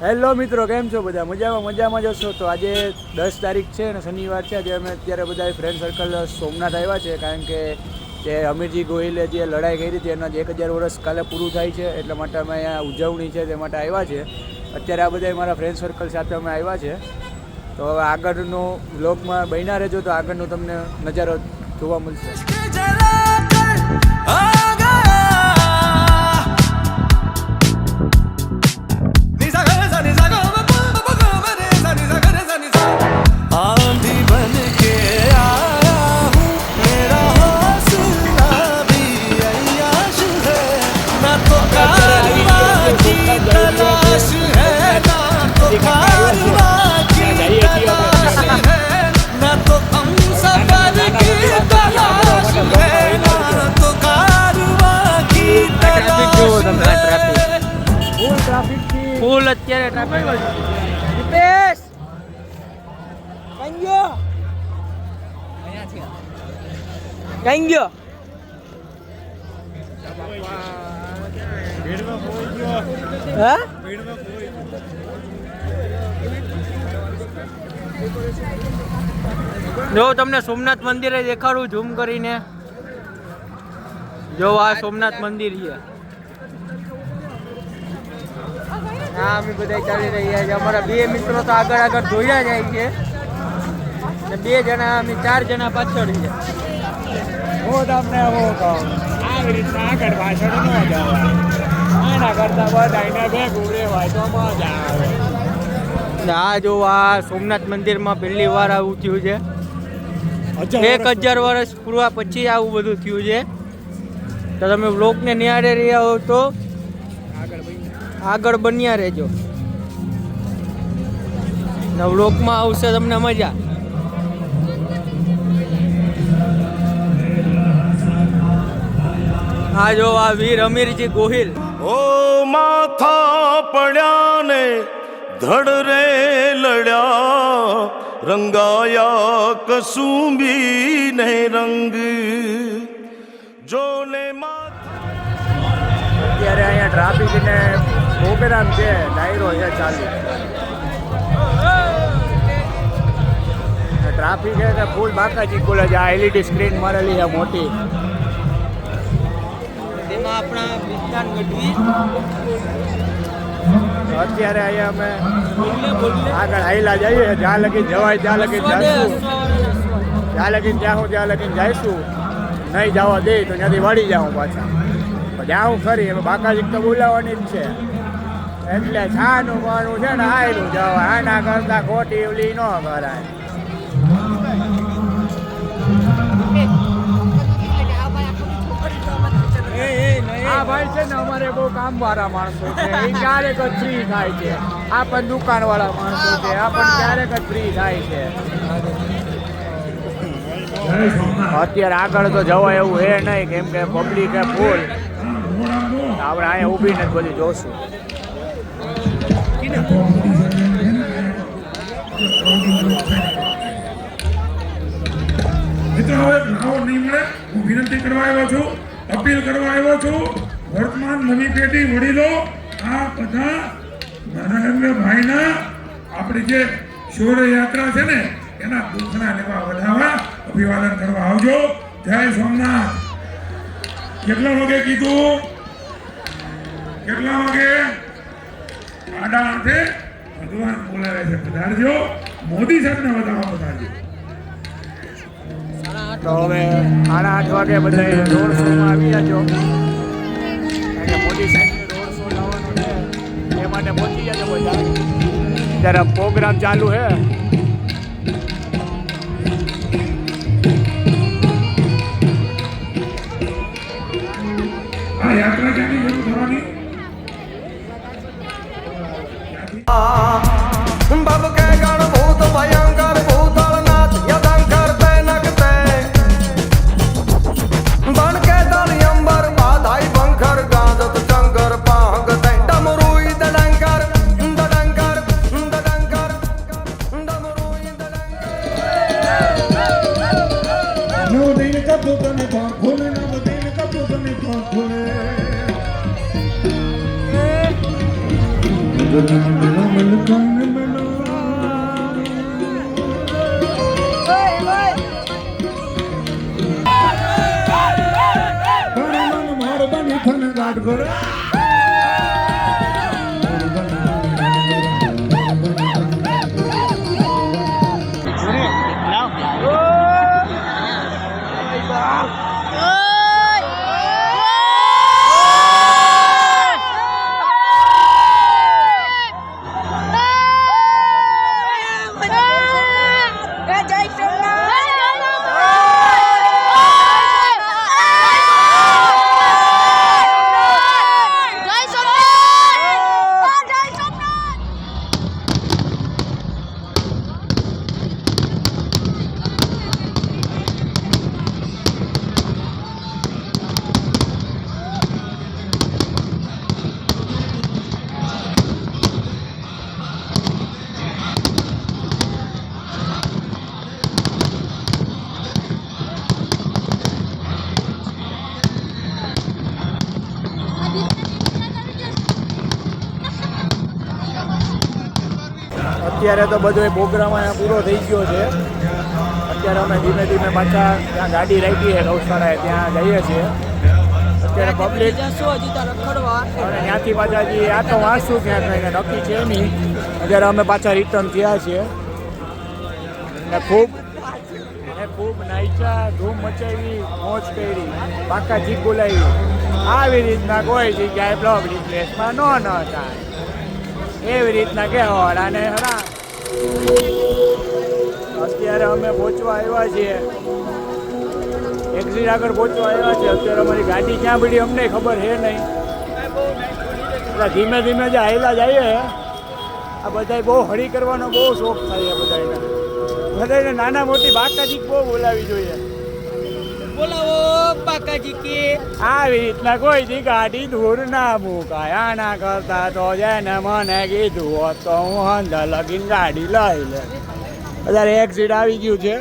Hello મિત્રો, કેમ છો બધા? મજામાં જશો તો આજે 10 તારીખ છે અને શનિવાર છે. આજે અમે અત્યારે બધા ફ્રેન્ડ સર્કલ સોમનાથ આવ્યા છે, કારણ કે જે અમીરજી ગોહિલે જે લડાઈ કરી હતી એના 1000 વર્ષ કાલે પૂરું થાય છે, એટલા માટે અમે અહીંયા ઉજવણી છે તે માટે આવ્યા છે. અત્યારે આ બધા મારા ફ્રેન્ડ સર્કલ સાથે અમે આવ્યા છે. તો હવે આગળનો બ્લોગમાં બન્યા રહેજો, તો આગળનો તમને નજારો જોવા મળશે. ફૂલ અત્યારે ટ્રાફિક દીપેશ કઈ ગયો હા જો તમને સોમનાથ મંદિરે દેખાડું ઝૂમ કરીને. જો આ સોમનાથ મંદિર છે. હા, અમે બધા ચાલી રહ્યા છે. અમારા 2 મિત્રો તો આગળ ધોયા જાય છે ને 2 જણા અમે 4 જણા પાછળ છે. હું તમને એવું કહું, આવી રીતના આગળ પાછળ ન જવાય, આના કરતા બધાને ભેગું રહેવાય તો મજા આવે. આ જો આ સોમનાથ મંદિરમાં પહેલી વાર આવું થયું છે. 1000 વર્ષ પૂરા પછી આવું બધું થયું છે. તો તમે વ્લોગને નિહાળે રહ્યા હો તો આગળ બન્યા રહેજો. વ્લોગમાં આવશે તમને મજા. હા જો આ વીર અમીરજી ગોહિલ. ઓ માથા પડ્યા ને ધડ રે લડ્યા, રંગાયા કસુંબી ને રંગ જોને. અત્યારે અહીંયા ટ્રાફિક ને પ્રોગ્રામ છે, ડાયરો છે ચાલુ. ટ્રાફિક છે કે ફૂલ બાકાજી ખુલે છે. આ એલઈડી સ્ક્રીન મારેલી છે મોટી, તેમાં આપણા વિસ્તાર ગઢવી. અત્યારે અહીંયા અમે આગળ હાઈલા જઈએ, જ્યાં લગી જવાય ત્યાં લગી જઈશું, જ્યાં લગીને જઈશું. નહીં જવા દે તો ત્યાંથી વળી જાઉં પાછા. જાઉં ખરી, હવે બાકાજી તો બોલાવવાની જ છે. એટલે છાનું પાનું છે ને આયલું જવાય, આના કરતા ખોટી ઓલી ન કરાય. આ ભાઈ છે ને અમારે બહુ કામ વાળા માણસો છે, એ ક્યારેક જ ફ્રી થાય છે. આ પણ દુકાન વાળા માણસો છે, આ પણ ક્યારેક જ ફ્રી થાય છે. અત્યારે આગળ તો જવાય એવું હે નહીં, કેમ કે પબ્લિક એ ફૂલ. આપણે અહીંયા ઊભીને જ બધી જોશું. મિત્રો હવે ભાવ નહીં મળે. હું વિનંતી કરવા આવ્યો છું, અપીલ કરવા આવ્યો છું. વર્તમાન નવી પેઢી વડીલો આ બધા નરેન્દ્રભાઈના આપણી જે શૌર્ય યાત્રા છે ને એના દુઃખના લેવા વધાવવા અભિવાદન કરવા આવજો. જય સોમનાથ. કેટલા વાગે કીધું? કેટલા વાગે? 8:30 ભગવાન બોલાવે છે, પધારજો. મોદી સાહેબને વધાવવા પધારજો. તો હવે 8:30 વાગે બધા રોડ શોમાં આવી જાજો. મોદી સાહેબને રોડ શો લાવવાનો છે, એ માટે પહોંચી જજો બધા. ત્યારે પ્રોગ્રામ ચાલુ છે. આ યાત્રા ક્યાંથી શરૂ થવાની? बब के गण भूत भयंकर भूतलनाथ यदंकर तैनकते बन के दल अंबर बाधाई बंकर गांजत चंकर पांग तै डमरुई दडंकर दडंकर दडंकर डमरुई दडंकर नो दिन कब तने कौन खोले, नो दिन कब तने कौन खोले. અત્યારે તો બધો પ્રોગ્રામ અહીંયા પૂરો થઈ ગયો છે. અત્યારે અમે ધીમે ધીમે પાછા ત્યાં ગાડી રાખી છે ગૌશાળાએ, ત્યાં જઈએ છીએ. અત્યારે પબ્લિક અને ત્યાંથી પાછા હજી આ તો વાંચશું ક્યાં કંઈને નક્કી છે નહીં. અત્યારે અમે પાછા રિટર્ન થયા છીએ ને ખૂબ નાચ્યા, ધૂમ મચાવી, મોજ કરી, પાકા જીત બોલાવી. આવી રીતના કોઈ જગ્યાએ બ્લોક રિપ્લેસમાં ન થાય એવી રીતના કહેવાય. અને હરા અત્યારે અમે પહોંચવા આવ્યા છીએ, એક્ઝિટ આગળ પહોંચવા આવ્યા છીએ. અત્યારે અમારી ગાડી ક્યાં પડી અમને ખબર છે નહીં. એટલે ધીમે ધીમે જે હાઈલા જઈએ, આ બધા બહુ હળી કરવાનો બહુ શોખ થાય છે બધાને નાના મોટી બાકાજી બહુ બોલાવી જોઈએ. બોલાવો બાકાજી કે આવી રીતના કોઈ દી ગાડી દૂર ના મુકાય. આના કરતા તો જેને મને કીધું હોત તો હું અંદર લગીને ગાડી લઈ લે. અત્યારે એક્સિટ આવી ગયું છે.